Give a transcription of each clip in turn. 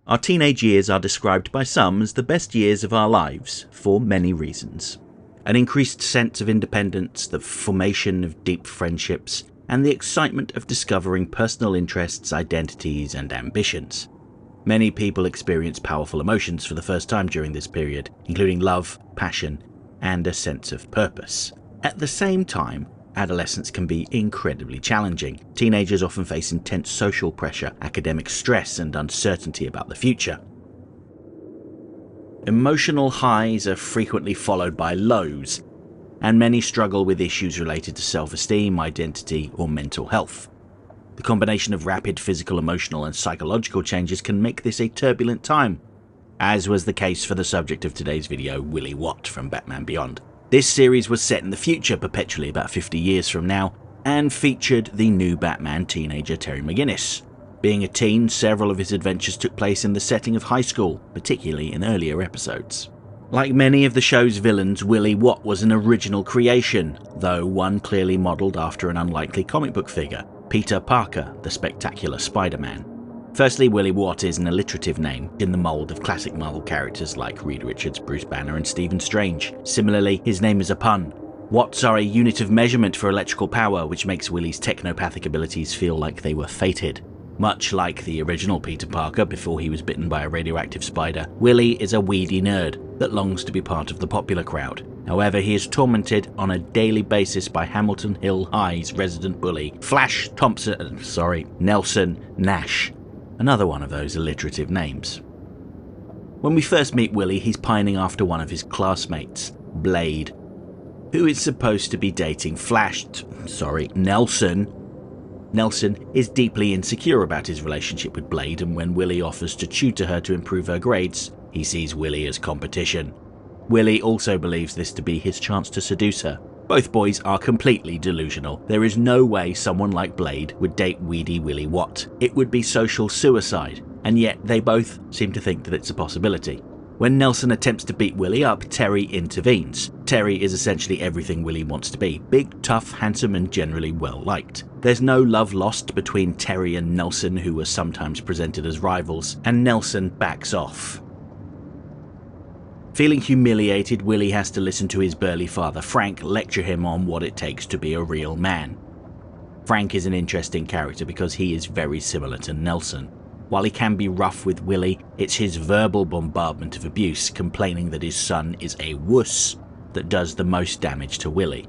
Our teenage years are described by some as the best years of our lives, for many reasons. An increased sense of independence, the formation of deep friendships, and the excitement of discovering personal interests, identities, and ambitions. Many people experience powerful emotions for the first time during this period, including love, passion, and a sense of purpose. At the same time, adolescence can be incredibly challenging. Teenagers often face intense social pressure, academic stress, and uncertainty about the future. Emotional highs are frequently followed by lows, and many struggle with issues related to self-esteem, identity, or mental health. The combination of rapid physical, emotional, and psychological changes can make this a turbulent time, as was the case for the subject of today's video, Willie Watt from Batman Beyond. This series was set in the future, perpetually about 50 years from now, and featured the new Batman teenager Terry McGinnis. Being a teen, several of his adventures took place in the setting of high school, particularly in earlier episodes. Like many of the show's villains, Willie Watt was an original creation, though one clearly modelled after an unlikely comic book figure, Peter Parker, the Spectacular Spider-Man. Firstly, Willie Watt is an alliterative name in the mould of classic Marvel characters like Reed Richards, Bruce Banner, and Stephen Strange. Similarly, his name is a pun. Watts are a unit of measurement for electrical power, which makes Willie's technopathic abilities feel like they were fated. Much like the original Peter Parker before he was bitten by a radioactive spider, Willie is a weedy nerd that longs to be part of the popular crowd. However, he is tormented on a daily basis by Hamilton Hill High's resident bully, Nelson Nash, another one of those alliterative names. When we first meet Willie, he's pining after one of his classmates, Blade, who is supposed to be dating Nelson. Nelson is deeply insecure about his relationship with Blade, and when Willie offers to tutor her to improve her grades, he sees Willie as competition. Willie also believes this to be his chance to seduce her. Both boys are completely delusional. There is no way someone like Blade would date weedy Willie Watt. It would be social suicide, and yet they both seem to think that it's a possibility. When Nelson attempts to beat Willie up, Terry intervenes. Terry is essentially everything Willie wants to be. Big, tough, handsome, and generally well-liked. There's no love lost between Terry and Nelson, who are sometimes presented as rivals, and Nelson backs off. Feeling humiliated, Willie has to listen to his burly father, Frank, lecture him on what it takes to be a real man. Frank is an interesting character because he is very similar to Nelson. While he can be rough with Willie, it's his verbal bombardment of abuse, complaining that his son is a wuss, that does the most damage to Willie.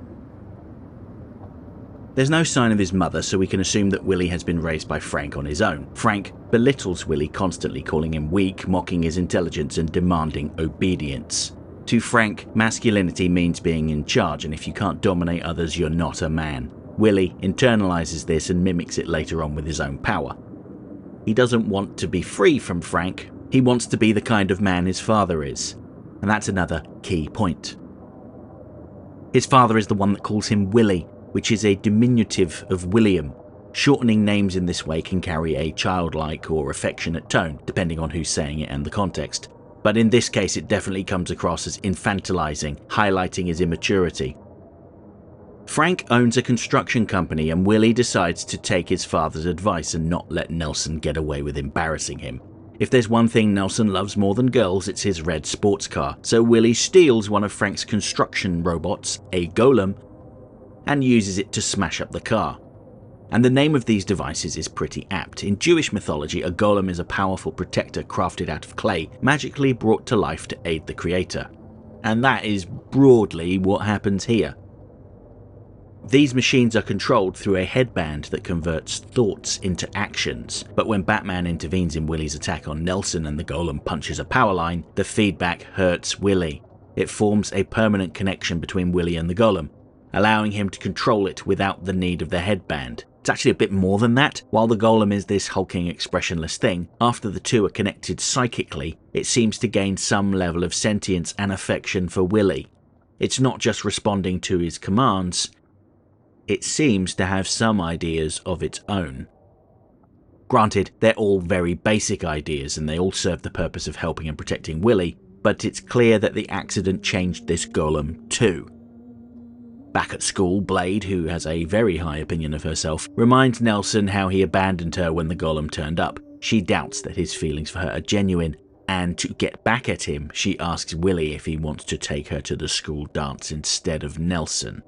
There's no sign of his mother, so we can assume that Willie has been raised by Frank on his own. Frank belittles Willie, constantly calling him weak, mocking his intelligence, and demanding obedience. To Frank, masculinity means being in charge, and if you can't dominate others, you're not a man. Willie internalizes this and mimics it later on with his own power. He doesn't want to be free from Frank, he wants to be the kind of man his father is. And that's another key point. His father is the one that calls him Willie, which is a diminutive of William. Shortening names in this way can carry a childlike or affectionate tone, depending on who's saying it and the context. But in this case, it definitely comes across as infantilizing, highlighting his immaturity. Frank owns a construction company, and Willie decides to take his father's advice and not let Nelson get away with embarrassing him. If there's one thing Nelson loves more than girls, it's his red sports car, so Willie steals one of Frank's construction robots, a Golem, and uses it to smash up the car. And the name of these devices is pretty apt. In Jewish mythology, a golem is a powerful protector crafted out of clay, magically brought to life to aid the creator. And that is broadly what happens here. These machines are controlled through a headband that converts thoughts into actions, but when Batman intervenes in Willie's attack on Nelson and the golem punches a power line, the feedback hurts Willie. It forms a permanent connection between Willie and the golem, allowing him to control it without the need of the headband. It's actually a bit more than that. While the golem is this hulking, expressionless thing, after the two are connected psychically, it seems to gain some level of sentience and affection for Willie. It's not just responding to his commands, it seems to have some ideas of its own. Granted, they're all very basic ideas and they all serve the purpose of helping and protecting Willie, but it's clear that the accident changed this golem too. Back at school, Blade, who has a very high opinion of herself, reminds Nelson how he abandoned her when the golem turned up. She doubts that his feelings for her are genuine, and to get back at him, she asks Willie if he wants to take her to the school dance instead of Nelson.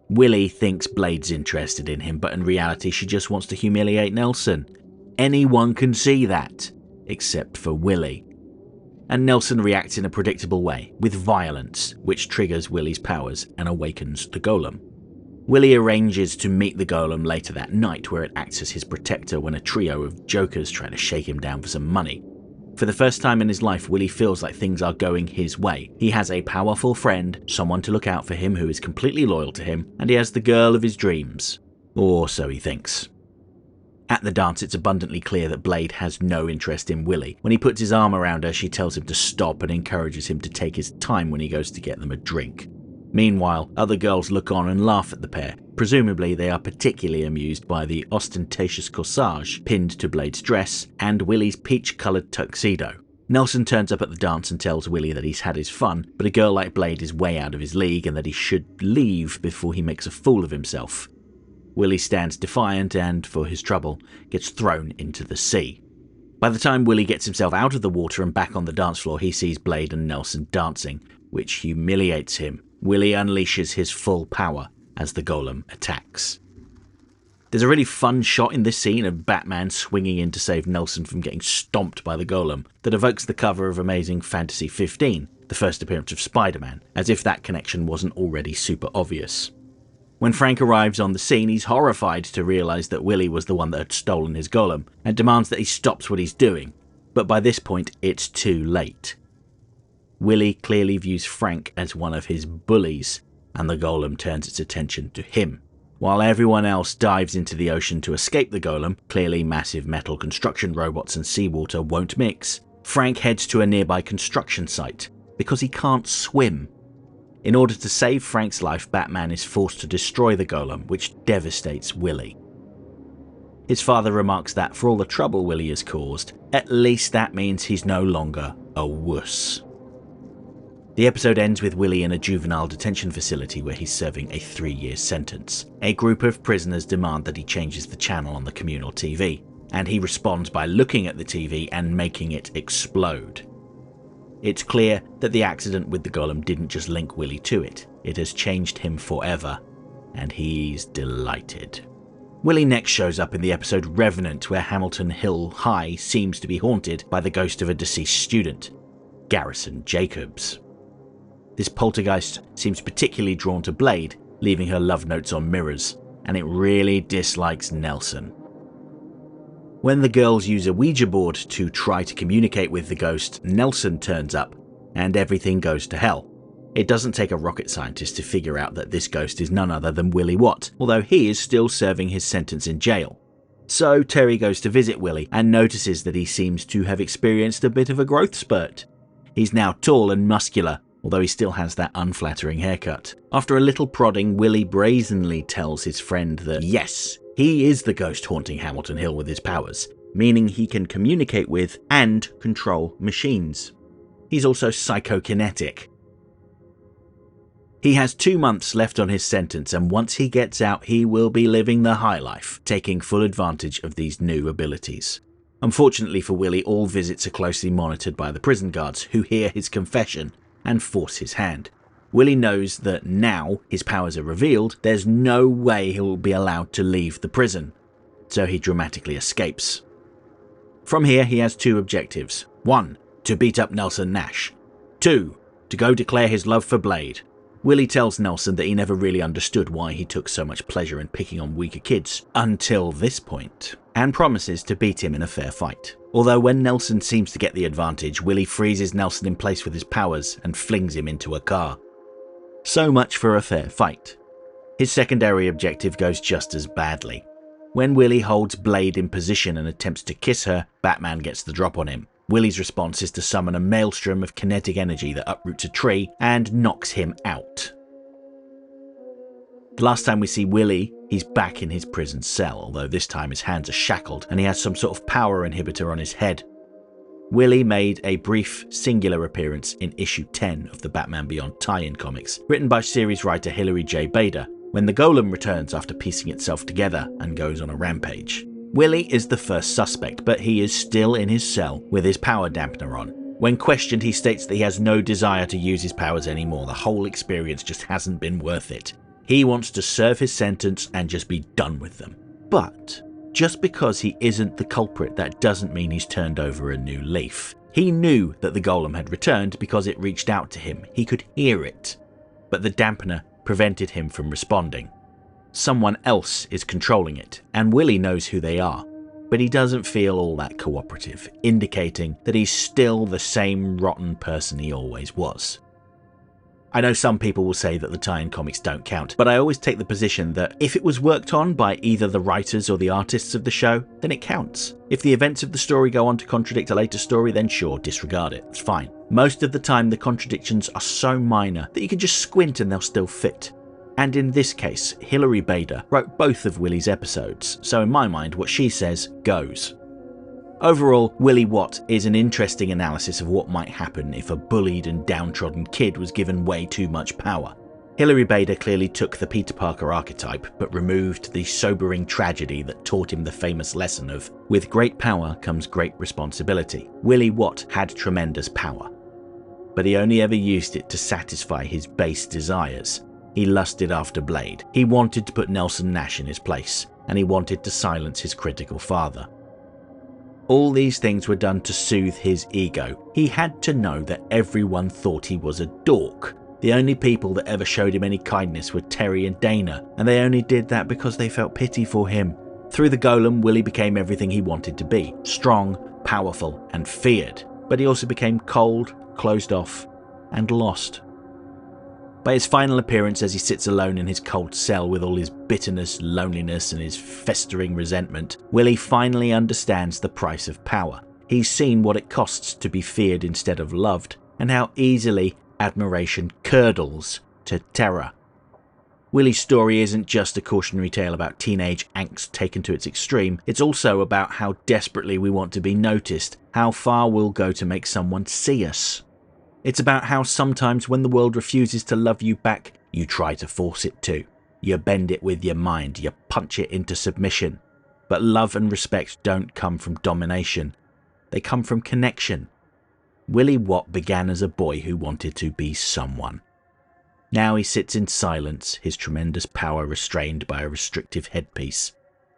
Willie thinks Blade's interested in him, but in reality she just wants to humiliate Nelson. Anyone can see that, except for Willie. And Nelson reacts in a predictable way, with violence, which triggers Willie's powers and awakens the Golem. Willie arranges to meet the Golem later that night, where it acts as his protector when a trio of jokers try to shake him down for some money. For the first time in his life, Willie feels like things are going his way. He has a powerful friend, someone to look out for him who is completely loyal to him, and he has the girl of his dreams. Or so he thinks. At the dance, it's abundantly clear that Blade has no interest in Willie. When he puts his arm around her, she tells him to stop and encourages him to take his time when he goes to get them a drink. Meanwhile, other girls look on and laugh at the pair. Presumably, they are particularly amused by the ostentatious corsage pinned to Blade's dress and Willie's peach-coloured tuxedo. Nelson turns up at the dance and tells Willie that he's had his fun, but a girl like Blade is way out of his league and that he should leave before he makes a fool of himself. Willie stands defiant and, for his trouble, gets thrown into the sea. By the time Willie gets himself out of the water and back on the dance floor, he sees Blade and Nelson dancing, which humiliates him. Willie unleashes his full power as the Golem attacks. There's a really fun shot in this scene of Batman swinging in to save Nelson from getting stomped by the Golem that evokes the cover of Amazing Fantasy 15, the first appearance of Spider-Man, as if that connection wasn't already super obvious. When Frank arrives on the scene, he's horrified to realise that Willie was the one that had stolen his Golem, and demands that he stops what he's doing, but by this point it's too late. Willie clearly views Frank as one of his bullies, and the Golem turns its attention to him. While everyone else dives into the ocean to escape the Golem, clearly massive metal construction robots and seawater won't mix, Frank heads to a nearby construction site, because he can't swim. In order to save Frank's life, Batman is forced to destroy the Golem, which devastates Willie. His father remarks that for all the trouble Willie has caused, at least that means he's no longer a wuss. The episode ends with Willie in a juvenile detention facility where he's serving a 3-year sentence. A group of prisoners demand that he changes the channel on the communal TV, and he responds by looking at the TV and making it explode. It's clear that the accident with the Golem didn't just link Willie to it, it has changed him forever, and he's delighted. Willie next shows up in the episode Revenant, where Hamilton Hill High seems to be haunted by the ghost of a deceased student, Garrison Jacobs. This poltergeist seems particularly drawn to Blade, leaving her love notes on mirrors, and it really dislikes Nelson. When the girls use a Ouija board to try to communicate with the ghost, Nelson turns up, and everything goes to hell. It doesn't take a rocket scientist to figure out that this ghost is none other than Willie Watt, although he is still serving his sentence in jail. So Terry goes to visit Willie and notices that he seems to have experienced a bit of a growth spurt. He's now tall and muscular, although he still has that unflattering haircut. After a little prodding, Willie brazenly tells his friend that yes, he is the ghost haunting Hamilton Hill with his powers, meaning he can communicate with and control machines. He's also psychokinetic. He has 2 months left on his sentence, and once he gets out, he will be living the high life, taking full advantage of these new abilities. Unfortunately for Willie, all visits are closely monitored by the prison guards, who hear his confession and force his hand. Willie knows that now his powers are revealed, there's no way he will be allowed to leave the prison, so he dramatically escapes. From here, he has 2 objectives. 1, to beat up Nelson Nash. 2, to go declare his love for Blade. Willie tells Nelson that he never really understood why he took so much pleasure in picking on weaker kids, until this point, and promises to beat him in a fair fight. Although when Nelson seems to get the advantage, Willie freezes Nelson in place with his powers and flings him into a car. So much for a fair fight. His secondary objective goes just as badly. When Willie holds Blade in position and attempts to kiss her, Batman gets the drop on him. Willie's response is to summon a maelstrom of kinetic energy that uproots a tree and knocks him out. The last time we see Willie, he's back in his prison cell, although this time his hands are shackled and he has some sort of power inhibitor on his head. Willie made a brief, singular appearance in issue 10 of the Batman Beyond tie-in comics, written by series writer Hilary J Bader, when the Golem returns after piecing itself together and goes on a rampage. Willie is the first suspect, but he is still in his cell with his power dampener on. When questioned, he states that he has no desire to use his powers anymore. The whole experience just hasn't been worth it. He wants to serve his sentence and just be done with them. But just because he isn't the culprit, that doesn't mean he's turned over a new leaf. He knew that the golem had returned because it reached out to him. He could hear it. But the dampener prevented him from responding. Someone else is controlling it, and Willie knows who they are. But he doesn't feel all that cooperative, indicating that he's still the same rotten person he always was. I know some people will say that the tie-in comics don't count, but I always take the position that if it was worked on by either the writers or the artists of the show, then it counts. If the events of the story go on to contradict a later story, then sure, disregard it, it's fine. Most of the time the contradictions are so minor that you can just squint and they'll still fit. And in this case, Hilary Bader wrote both of Willie's episodes, so in my mind what she says goes. Overall, Willie Watt is an interesting analysis of what might happen if a bullied and downtrodden kid was given way too much power. Hilary Bader clearly took the Peter Parker archetype, but removed the sobering tragedy that taught him the famous lesson of, with great power comes great responsibility. Willie Watt had tremendous power, but he only ever used it to satisfy his base desires. He lusted after Blade, he wanted to put Nelson Nash in his place, and he wanted to silence his critical father. All these things were done to soothe his ego. He had to know that everyone thought he was a dork. The only people that ever showed him any kindness were Terry and Dana, and they only did that because they felt pity for him. Through the Golem, Willie became everything he wanted to be, strong, powerful, and feared. But he also became cold, closed off, and lost. By his final appearance as he sits alone in his cold cell with all his bitterness, loneliness and his festering resentment, Willie finally understands the price of power. He's seen what it costs to be feared instead of loved, and how easily admiration curdles to terror. Willie's story isn't just a cautionary tale about teenage angst taken to its extreme, it's also about how desperately we want to be noticed, how far we'll go to make someone see us. It's about how sometimes when the world refuses to love you back, you try to force it to. You bend it with your mind, you punch it into submission. But love and respect don't come from domination. They come from connection. Willie Watt began as a boy who wanted to be someone. Now he sits in silence, his tremendous power restrained by a restrictive headpiece.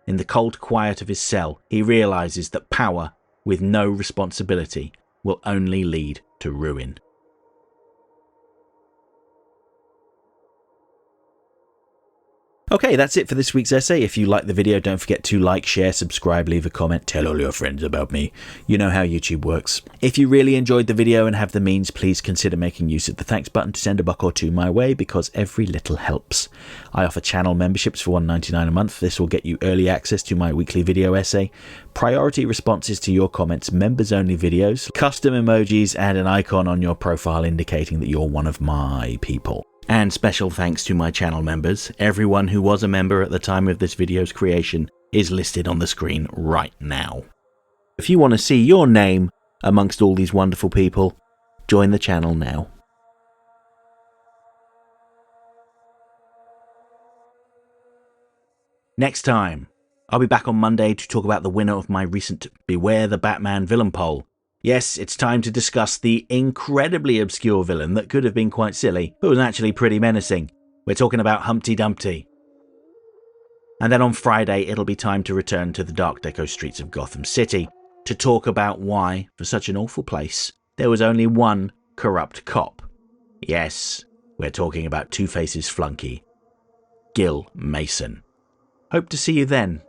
In the cold quiet of his cell, he realizes that power, with no responsibility, will only lead to ruin. Okay, that's it for this week's essay. If you liked the video, don't forget to like, share, subscribe, leave a comment, tell all your friends about me. You know how YouTube works. If you really enjoyed the video and have the means, please consider making use of the thanks button to send a buck or two my way, because every little helps. I offer channel memberships for $1.99 a month. This will get you early access to my weekly video essay, priority responses to your comments, members-only videos, custom emojis, and an icon on your profile indicating that you're one of my people. And special thanks to my channel members. Everyone who was a member at the time of this video's creation is listed on the screen right now. If you want to see your name amongst all these wonderful people, join the channel now. Next time, I'll be back on Monday to talk about the winner of my recent Beware the Batman villain poll. Yes, it's time to discuss the incredibly obscure villain that could have been quite silly, but was actually pretty menacing. We're talking about Humpty Dumpty. And then on Friday, it'll be time to return to the dark deco streets of Gotham City to talk about why, for such an awful place, there was only one corrupt cop. Yes, we're talking about Two-Face's flunky, Gil Mason. Hope to see you then.